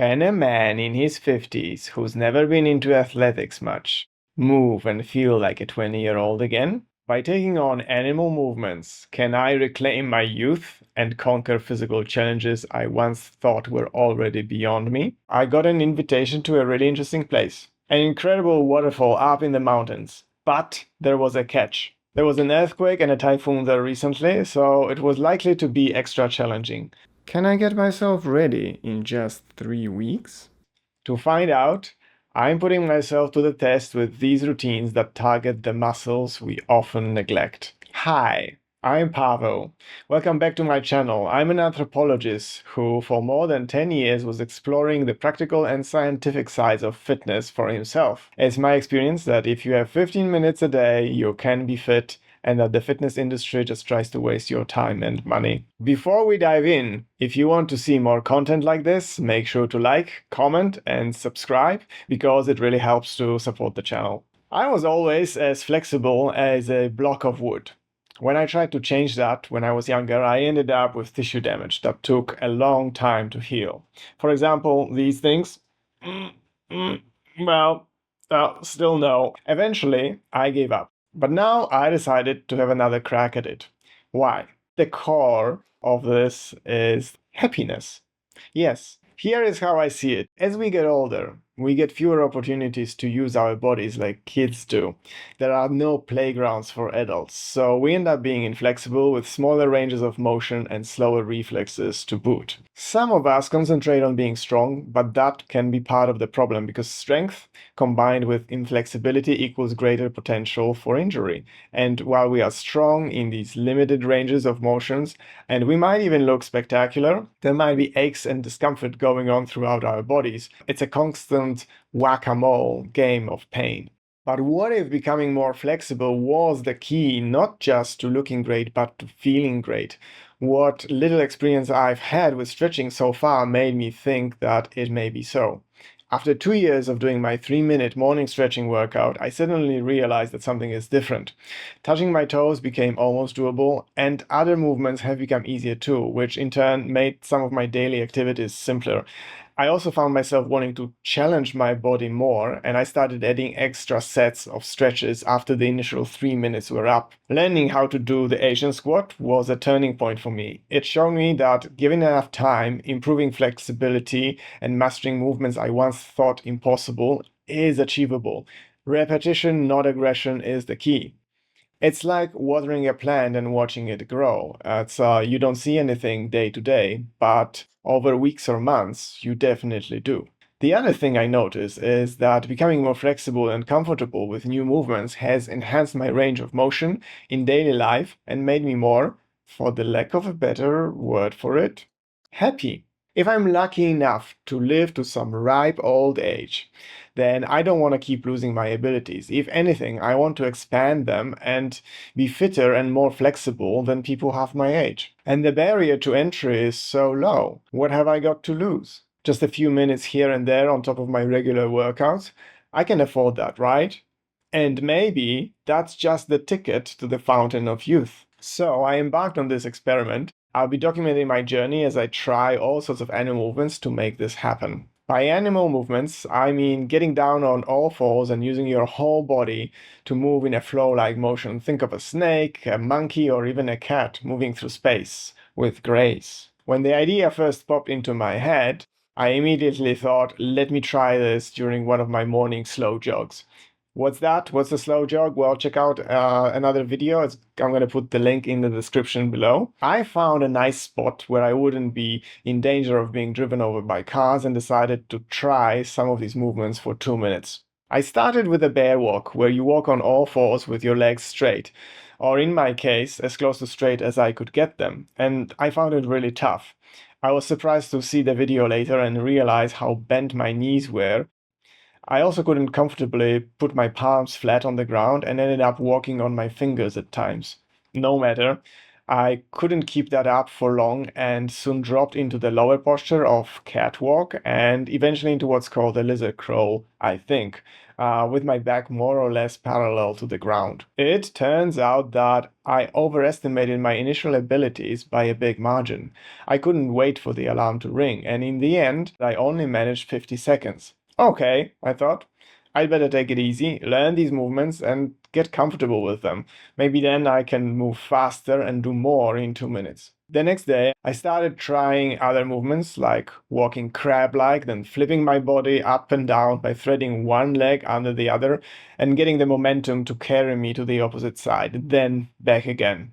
Can a man in his 50s who's never been into athletics much move and feel like a 20-year-old again? By taking on animal movements, can I reclaim my youth and conquer physical challenges I once thought were already beyond me? I got an invitation to a really interesting place, an incredible waterfall up in the mountains. But there was a catch. There was an earthquake and a typhoon there recently, so it was likely to be extra challenging. Can I get myself ready in just 3 weeks? To find out, I'm putting myself to the test with these routines that target the muscles we often neglect. Hi, I'm Pavel. Welcome back to my channel. I'm an anthropologist who, for more than 10 years, was exploring the practical and scientific sides of fitness for himself. It's my experience that if you have 15 minutes a day, you can be fit, and that the fitness industry just tries to waste your time and money. Before we dive in, if you want to see more content like this, make sure to like, comment, and subscribe, because it really helps to support the channel. I was always as flexible as a block of wood. When I tried to change that when I was younger, I ended up with tissue damage that took a long time to heal. For example, these things. Well, still no. Eventually, I gave up. But now I decided to have another crack at it. Why? The core of this is happiness. Yes, here is how I see it. As we get older, we get fewer opportunities to use our bodies like kids do. There are no playgrounds for adults, so we end up being inflexible with smaller ranges of motion and slower reflexes to boot. Some of us concentrate on being strong, but that can be part of the problem because strength combined with inflexibility equals greater potential for injury. And while we are strong in these limited ranges of motions, and we might even look spectacular, there might be aches and discomfort going on throughout our bodies. It's a constant whack-a-mole game of pain. But what if becoming more flexible was the key, not just to looking great, but to feeling great? What little experience I've had with stretching so far made me think that it may be so. After 2 years of doing my 3-minute morning stretching workout, I suddenly realized that something is different. Touching my toes became almost doable, and other movements have become easier too, which in turn made some of my daily activities simpler. I also found myself wanting to challenge my body more, and I started adding extra sets of stretches after the initial 3 minutes were up. Learning how to do the Asian squat was a turning point for me. It showed me that given enough time, improving flexibility and mastering movements I once thought impossible is achievable. Repetition, not aggression, is the key. It's like watering a plant and watching it grow. You don't see anything day to day, but over weeks or months, you definitely do. The other thing I notice is that becoming more flexible and comfortable with new movements has enhanced my range of motion in daily life and made me more, for the lack of a better word for it, happy. If I'm lucky enough to live to some ripe old age, then I don't want to keep losing my abilities. If anything, I want to expand them and be fitter and more flexible than people half my age. And the barrier to entry is so low. What have I got to lose? Just a few minutes here and there on top of my regular workouts? I can afford that, right? And maybe that's just the ticket to the fountain of youth. So I embarked on this experiment. I'll be documenting my journey as I try all sorts of animal movements to make this happen. By animal movements, I mean getting down on all fours and using your whole body to move in a flow-like motion. Think of a snake, a monkey, or even a cat moving through space with grace. When the idea first popped into my head, I immediately thought, let me try this during one of my morning slow jogs. What's that? What's a slow jog? Well, check out another video. I'm going to put the link in the description below. I found a nice spot where I wouldn't be in danger of being driven over by cars and decided to try some of these movements for 2 minutes. I started with a bear walk, where you walk on all fours with your legs straight, or in my case, as close to straight as I could get them, and I found it really tough. I was surprised to see the video later and realize how bent my knees were. I also couldn't comfortably put my palms flat on the ground and ended up walking on my fingers at times. No matter, I couldn't keep that up for long and soon dropped into the lower posture of catwalk and eventually into what's called a lizard crawl, I think, with my back more or less parallel to the ground. It turns out that I overestimated my initial abilities by a big margin. I couldn't wait for the alarm to ring, and in the end, I only managed 50 seconds. Okay, I thought. I'd better take it easy, learn these movements, and get comfortable with them. Maybe then I can move faster and do more in 2 minutes. The next day, I started trying other movements like walking crab like, then flipping my body up and down by threading one leg under the other and getting the momentum to carry me to the opposite side, then back again.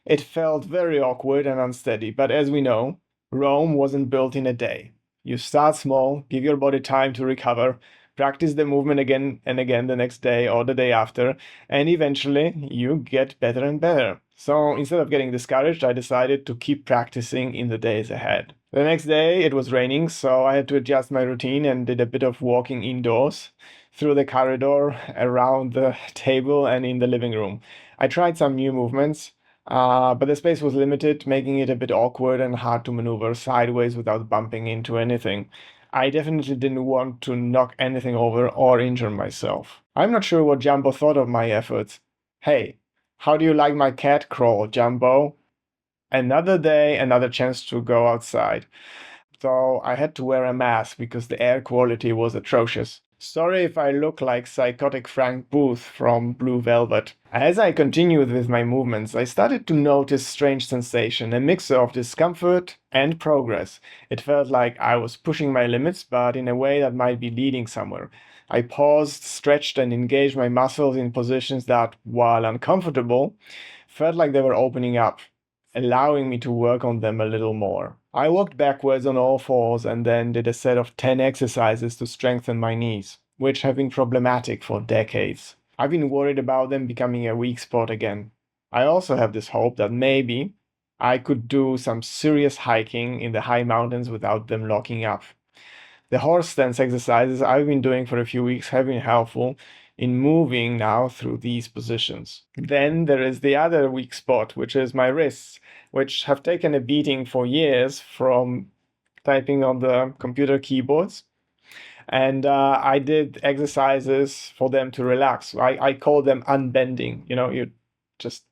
It felt very awkward and unsteady, but as we know, Rome wasn't built in a day. You start small, give your body time to recover, practice the movement again and again the next day or the day after, and eventually you get better and better. So instead of getting discouraged, I decided to keep practicing in the days ahead. The next day it was raining, so I had to adjust my routine and did a bit of walking indoors, through the corridor, around the table, and in the living room. I tried some new movements, but the space was limited, making it a bit awkward and hard to maneuver sideways without bumping into anything. I definitely didn't want to knock anything over or injure myself. I'm not sure what Jumbo thought of my efforts. Hey, how do you like my cat crawl, Jumbo? Another day, another chance to go outside. So I had to wear a mask because the air quality was atrocious. Sorry if I look like psychotic Frank Booth from Blue Velvet. As I continued with my movements, I started to notice strange sensation, a mix of discomfort and progress. It felt like I was pushing my limits, but in a way that might be leading somewhere. I paused, stretched, and engaged my muscles in positions that, while uncomfortable, felt like they were opening up, allowing me to work on them a little more. I walked backwards on all fours and then did a set of 10 exercises to strengthen my knees, which have been problematic for decades. I've been worried about them becoming a weak spot again. I also have this hope that maybe I could do some serious hiking in the high mountains without them locking up. The horse stance exercises I've been doing for a few weeks have been helpful in moving now through these positions. Then there is the other weak spot, which is my wrists, which have taken a beating for years from typing on the computer keyboards. And I did exercises for them to relax. I call them unbending. You just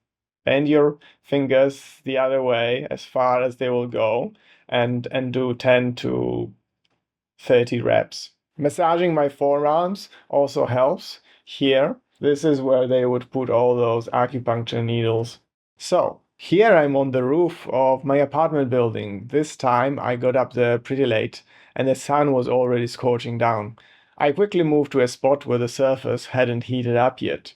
bend your fingers the other way as far as they will go and do 10 to 30 reps. Massaging my forearms also helps. Here, this is where they would put all those acupuncture needles. So, here I'm on the roof of my apartment building. This time I got up there pretty late and the sun was already scorching down. I quickly moved to a spot where the surface hadn't heated up yet.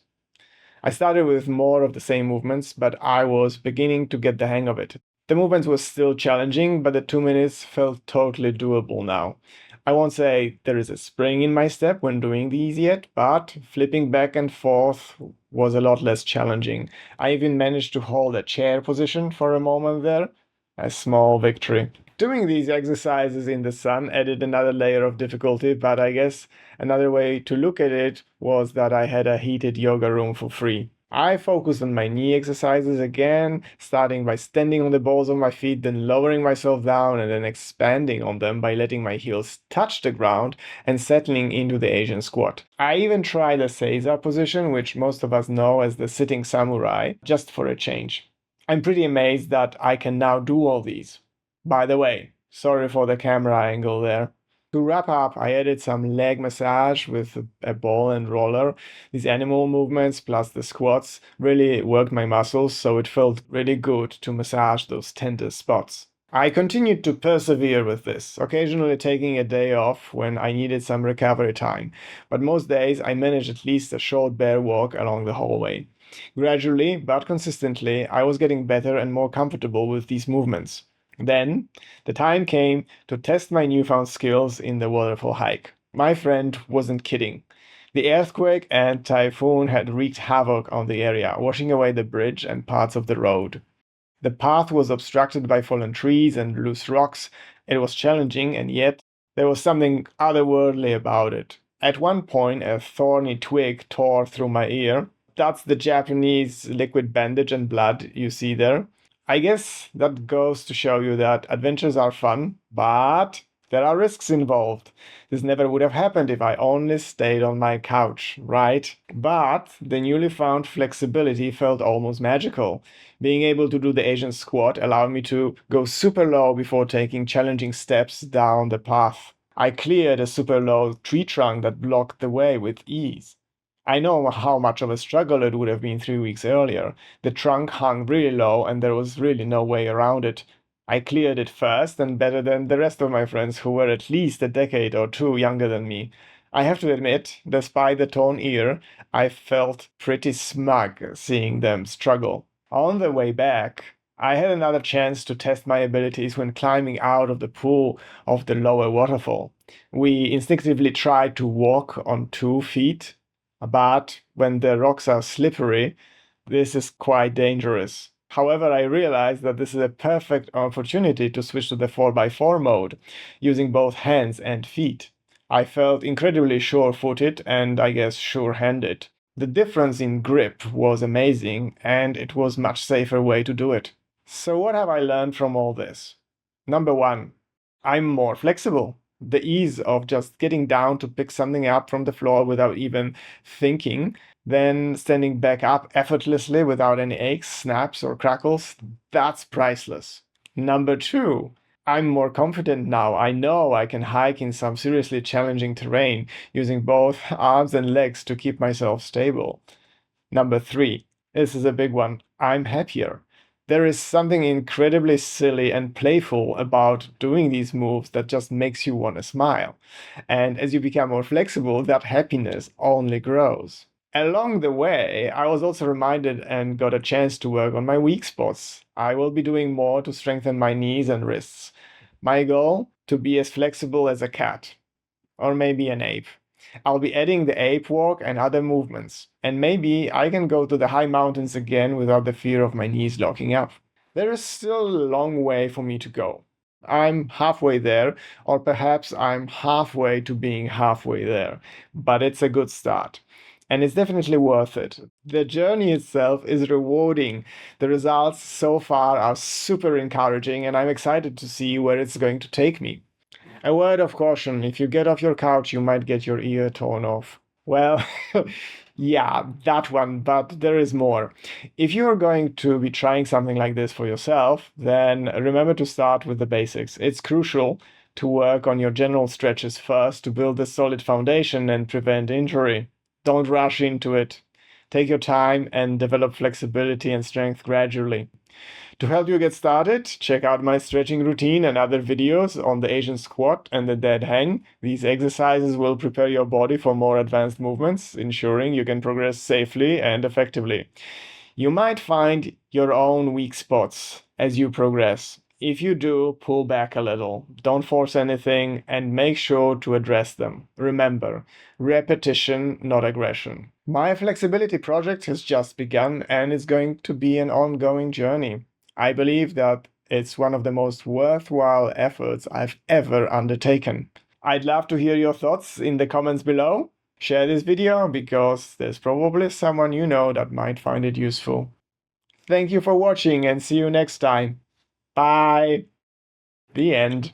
I started with more of the same movements, but I was beginning to get the hang of it. The movements were still challenging, but the 2 minutes felt totally doable now. I won't say there is a spring in my step when doing these yet, but flipping back and forth was a lot less challenging. I even managed to hold a chair position for a moment there. A small victory. Doing these exercises in the sun added another layer of difficulty, but I guess another way to look at it was that I had a heated yoga room for free. I focused on my knee exercises again, starting by standing on the balls of my feet, then lowering myself down and then expanding on them by letting my heels touch the ground and settling into the Asian squat. I even tried the Seiza position, which most of us know as the sitting samurai, just for a change. I'm pretty amazed that I can now do all these. By the way, sorry for the camera angle there. To wrap up, I added some leg massage with a ball and roller. These animal movements plus the squats really worked my muscles, so it felt really good to massage those tender spots. I continued to persevere with this, occasionally taking a day off when I needed some recovery time, but most days I managed at least a short bear walk along the hallway. Gradually, but consistently, I was getting better and more comfortable with these movements. Then, the time came to test my newfound skills in the waterfall hike. My friend wasn't kidding. The earthquake and typhoon had wreaked havoc on the area, washing away the bridge and parts of the road. The path was obstructed by fallen trees and loose rocks. It was challenging, and yet there was something otherworldly about it. At one point, a thorny twig tore through my ear. That's the Japanese liquid bandage and blood you see there. I guess that goes to show you that adventures are fun, but there are risks involved. This never would have happened if I only stayed on my couch, right? But the newly found flexibility felt almost magical. Being able to do the Asian squat allowed me to go super low before taking challenging steps down the path. I cleared a super low tree trunk that blocked the way with ease. I know how much of a struggle it would have been 3 weeks earlier. The trunk hung really low and there was really no way around it. I cleared it first and better than the rest of my friends who were at least a decade or two younger than me. I have to admit, despite the torn ear, I felt pretty smug seeing them struggle. On the way back, I had another chance to test my abilities when climbing out of the pool of the lower waterfall. We instinctively tried to walk on 2 feet, but when the rocks are slippery, this is quite dangerous. However, I realized that this is a perfect opportunity to switch to the 4x4 mode, using both hands and feet. I felt incredibly sure-footed and I guess sure-handed. The difference in grip was amazing and it was a much safer way to do it. So what have I learned from all this? Number one, I'm more flexible. The ease of just getting down to pick something up from the floor without even thinking, then standing back up effortlessly without any aches, snaps, or crackles, that's priceless. Number two, I'm more confident now. I know I can hike in some seriously challenging terrain using both arms and legs to keep myself stable. Number three, this is a big one. I'm happier. There is something incredibly silly and playful about doing these moves that just makes you want to smile. And as you become more flexible, that happiness only grows. Along the way, I was also reminded and got a chance to work on my weak spots. I will be doing more to strengthen my knees and wrists. My goal? To be as flexible as a cat. Or maybe an ape. I'll be adding the ape walk and other movements. And maybe I can go to the high mountains again without the fear of my knees locking up. There is still a long way for me to go. I'm halfway there, or perhaps I'm halfway to being halfway there. But it's a good start. And it's definitely worth it. The journey itself is rewarding. The results so far are super encouraging, and I'm excited to see where it's going to take me. A word of caution, if you get off your couch, you might get your ear torn off. Well, yeah, that one, but there is more. If you are going to be trying something like this for yourself, then remember to start with the basics. It's crucial to work on your general stretches first to build a solid foundation and prevent injury. Don't rush into it. Take your time and develop flexibility and strength gradually. To help you get started, check out my stretching routine and other videos on the Asian squat and the dead hang. These exercises will prepare your body for more advanced movements, ensuring you can progress safely and effectively. You might find your own weak spots as you progress. If you do, pull back a little. Don't force anything and make sure to address them. Remember, repetition, not aggression. My flexibility project has just begun and is going to be an ongoing journey. I believe that it's one of the most worthwhile efforts I've ever undertaken. I'd love to hear your thoughts in the comments below. Share this video because there's probably someone you know that might find it useful. Thank you for watching and see you next time. Bye. The end.